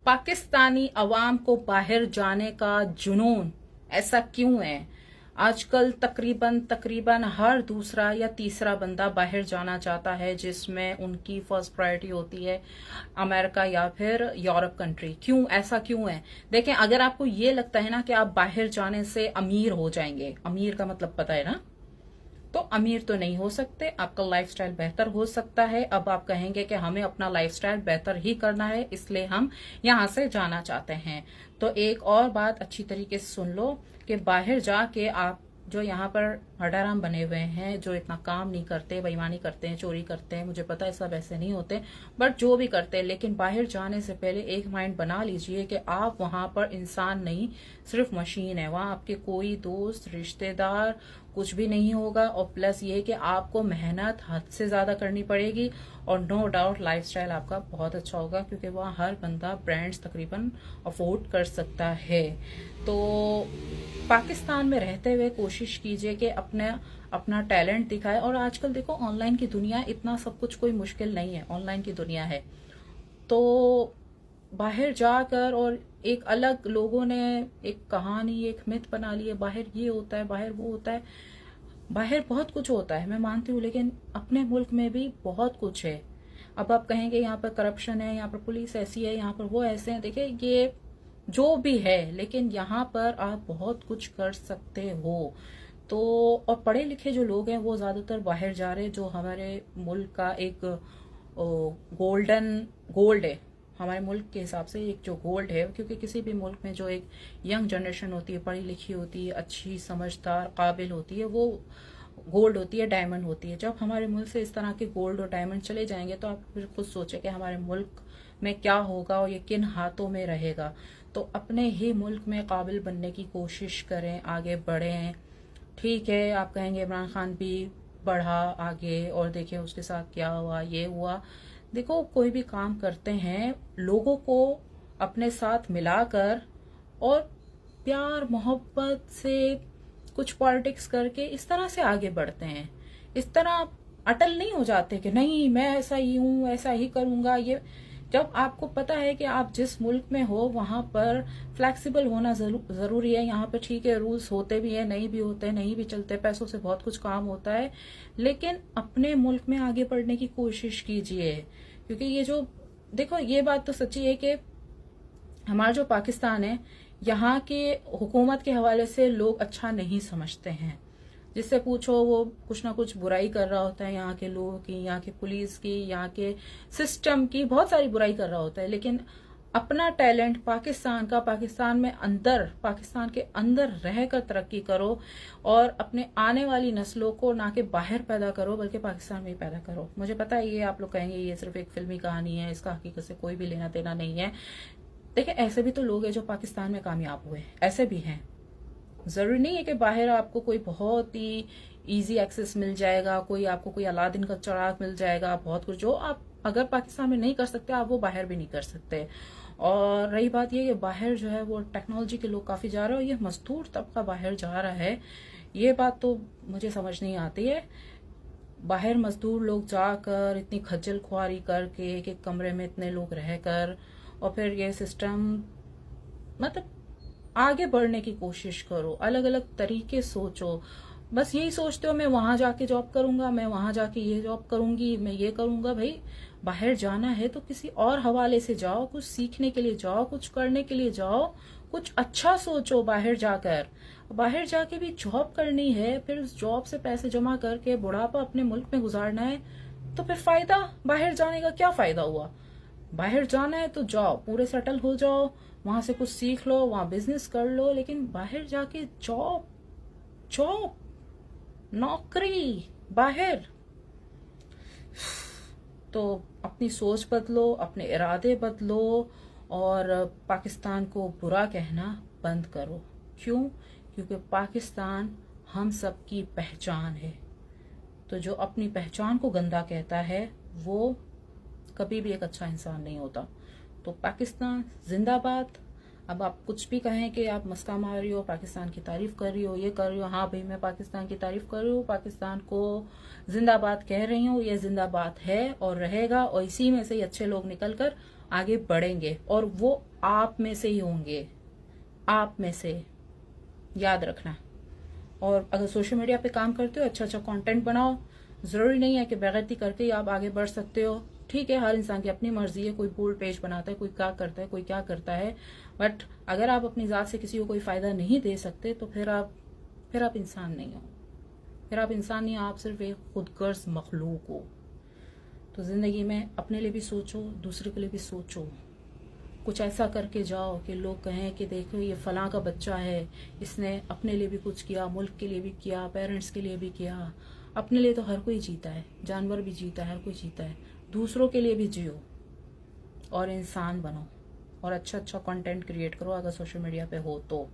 पाकिस्तानी अवाम को बाहर जाने का जुनून ऐसा क्यों है? आजकल तकरीबन हर दूसरा या तीसरा बंदा बाहर जाना चाहता है, जिसमें उनकी फर्स्ट प्रायोरिटी होती है अमेरिका या फिर यूरोप कंट्री। क्यों? ऐसा क्यों है? देखें, अगर आपको ये लगता है ना कि आप बाहर जाने से अमीर हो जाएंगे, अमीर का मतलब पता है ना, तो अमीर तो नहीं हो सकते, आपका लाइफस्टाइल बेहतर हो सकता है। अब आप कहेंगे कि हमें अपना लाइफस्टाइल बेहतर ही करना है, इसलिए हम यहाँ से जाना चाहते हैं। तो एक और बात अच्छी तरीके से सुन लो कि बाहर जाके आप जो यहाँ पर हडाराम बने हुए हैं, जो इतना काम नहीं करते, बेईमानी करते हैं, चोरी करते हैं, मुझे पता है सब ऐसे नहीं होते, बट जो भी करते हैं, लेकिन बाहर जाने से पहले एक माइंड बना लीजिए कि आप वहां पर इंसान नहीं, सिर्फ मशीन है। वहां आपके कोई दोस्त रिश्तेदार कुछ भी नहीं होगा, और प्लस ये कि आपको मेहनत हद से ज्यादा करनी पड़ेगी, और नो डाउट लाइफस्टाइल आपका बहुत अच्छा होगा, क्योंकि वहाँ हर बंदा ब्रांड्स तकरीबन अफोर्ड कर सकता है। तो पाकिस्तान में रहते हुए कोशिश कीजिए कि अपना टैलेंट दिखाए। और आजकल देखो, ऑनलाइन की दुनिया, इतना सब कुछ कोई मुश्किल नहीं है, ऑनलाइन की दुनिया है। तो बाहर जाकर, और एक अलग लोगों ने एक कहानी, एक मिथ बना ली है, बाहर ये होता है, बाहर वो होता है। बाहर बहुत कुछ होता है, मैं मानती हूँ, लेकिन अपने मुल्क में भी बहुत कुछ है। अब आप कहेंगे यहाँ पर करप्शन है, यहाँ पर पुलिस ऐसी है, यहाँ पर वो ऐसे है। देखिए, ये जो भी है, लेकिन यहाँ पर आप बहुत कुछ कर सकते हो। तो और पढ़े लिखे जो लोग हैं वो ज्यादातर बाहर जा रहे हैं, जो हमारे मुल्क का एक गोल्ड है, हमारे मुल्क के हिसाब से एक जो गोल्ड है। क्योंकि किसी भी मुल्क में जो एक यंग जनरेशन होती है, पढ़ी लिखी होती है, अच्छी समझदार काबिल होती है, वो गोल्ड होती है, डायमंड होती है। जब हमारे मुल्क से इस तरह के गोल्ड और डायमंड चले जाएंगे, तो आप फिर खुद सोचें कि हमारे मुल्क में क्या होगा और ये किन हाथों में रहेगा। तो अपने ही मुल्क में काबिल बनने की कोशिश करें, आगे बढ़ें। ठीक है, आप कहेंगे इमरान खान भी बढ़ा आगे, और देखिए उसके साथ क्या हुआ, ये हुआ। देखो, कोई भी काम करते हैं, लोगों को अपने साथ मिलाकर और प्यार मोहब्बत से, कुछ पॉलिटिक्स करके इस तरह से आगे बढ़ते हैं। इस तरह अटल नहीं हो जाते कि नहीं मैं ऐसा ही हूं, ऐसा ही करूंगा। ये जब आपको पता है कि आप जिस मुल्क में हो वहां पर फ्लेक्सिबल होना जरूरी है। यहाँ पे ठीक है, रूल्स होते भी है, नहीं भी होते, नहीं भी चलते, पैसों से बहुत कुछ काम होता है, लेकिन अपने मुल्क में आगे बढ़ने की कोशिश कीजिए। क्योंकि ये जो, देखो, ये बात तो सच्ची है कि हमारा जो पाकिस्तान है, यहाँ के हुकूमत के हवाले से लोग अच्छा नहीं समझते हैं। जिससे पूछो वो कुछ ना कुछ बुराई कर रहा होता है, यहाँ के लोगों की, यहाँ के पुलिस की, यहाँ के सिस्टम की, बहुत सारी बुराई कर रहा होता है। लेकिन अपना टैलेंट पाकिस्तान का, पाकिस्तान के अंदर रहकर तरक्की करो, और अपने आने वाली नस्लों को ना कि बाहर पैदा करो, बल्कि पाकिस्तान में ही पैदा करो। मुझे पता है ये आप लोग कहेंगे ये सिर्फ एक फिल्मी कहानी है, इसका हकीकत से कोई भी लेना देना नहीं है। देखिए, ऐसे भी तो लोग हैं जो पाकिस्तान में कामयाब हुए, ऐसे भी हैं। जरूरी नहीं है कि बाहर आपको कोई बहुत ही इजी एक्सेस मिल जाएगा, कोई अलादीन का चिराग मिल जाएगा, बहुत कुछ जो आप अगर पाकिस्तान में नहीं कर सकते, आप वो बाहर भी नहीं कर सकते। और रही बात ये कि बाहर जो है वो टेक्नोलॉजी के लोग काफी जा रहे हैं, और ये मजदूर तबका बाहर जा रहा है, ये बात तो मुझे समझ नहीं आती है। बाहर मजदूर लोग जाकर इतनी खज्जल खुआरी करके, एक कमरे में इतने लोग रहकर, और फिर ये सिस्टम, मतलब आगे बढ़ने की कोशिश करो, अलग अलग तरीके सोचो। बस यही सोचते हो मैं वहां जाके जॉब करूंगा, मैं वहां जाके ये जॉब करूंगी, मैं ये करूंगा। भाई, बाहर जाना है तो किसी और हवाले से जाओ, कुछ सीखने के लिए जाओ, कुछ करने के लिए जाओ, कुछ अच्छा सोचो। बाहर जाके भी जॉब करनी है, फिर उस जॉब से पैसे जमा करके बुढ़ापा अपने मुल्क में गुजारना है, तो फिर फायदा बाहर जाने का क्या फायदा हुआ? बाहर जाना है तो जाओ, पूरे सेटल हो जाओ, वहां से कुछ सीख लो, वहां बिजनेस कर लो, लेकिन बाहर जाके जॉब जॉब नौकरी बाहर। तो अपनी सोच बदलो, अपने इरादे बदलो, और पाकिस्तान को बुरा कहना बंद करो। क्यों? क्योंकि पाकिस्तान हम सब की पहचान है। तो जो अपनी पहचान को गंदा कहता है, वो कभी भी एक अच्छा इंसान नहीं होता। तो पाकिस्तान जिंदाबाद। अब आप कुछ भी कहें कि आप मस्का मार रही हो, पाकिस्तान की तारीफ कर रही हो, ये कर रही हो, हाँ भाई मैं पाकिस्तान की तारीफ कर रही हूँ, पाकिस्तान को जिंदाबाद कह रही हूँ, ये जिंदाबाद है और रहेगा, और इसी में से ही अच्छे लोग निकलकर आगे बढ़ेंगे, और वो आप में से ही होंगे, आप में से, याद रखना। और अगर सोशल मीडिया पे काम करते हो, अच्छा अच्छा कंटेंट बनाओ। जरूरी नहीं है कि बेगैरती करके ही आप आगे बढ़ सकते हो। ठीक है, हर इंसान की अपनी मर्जी है, कोई बोल्ड पेज बनाता है, कोई क्या करता है, कोई क्या करता है, बट अगर आप अपनी जात से किसी को कोई फायदा नहीं दे सकते तो फिर आप इंसान नहीं हो। फिर आप इंसान नहीं, आप सिर्फ एक खुदगर्ज मखलूक हो। तो जिंदगी में अपने लिए भी सोचो, दूसरे के लिए भी सोचो। कुछ ऐसा करके जाओ कि लोग कहें कि देखो ये फलां का बच्चा है, इसने अपने लिए भी कुछ किया, मुल्क के लिए भी किया, पेरेंट्स के लिए भी किया। अपने लिए तो हर कोई जीता है, जानवर भी जीता है, हर कोई जीता है। दूसरों के लिए भी जियो और इंसान बनो, और अच्छा अच्छा कंटेंट क्रिएट करो अगर सोशल मीडिया पे हो तो।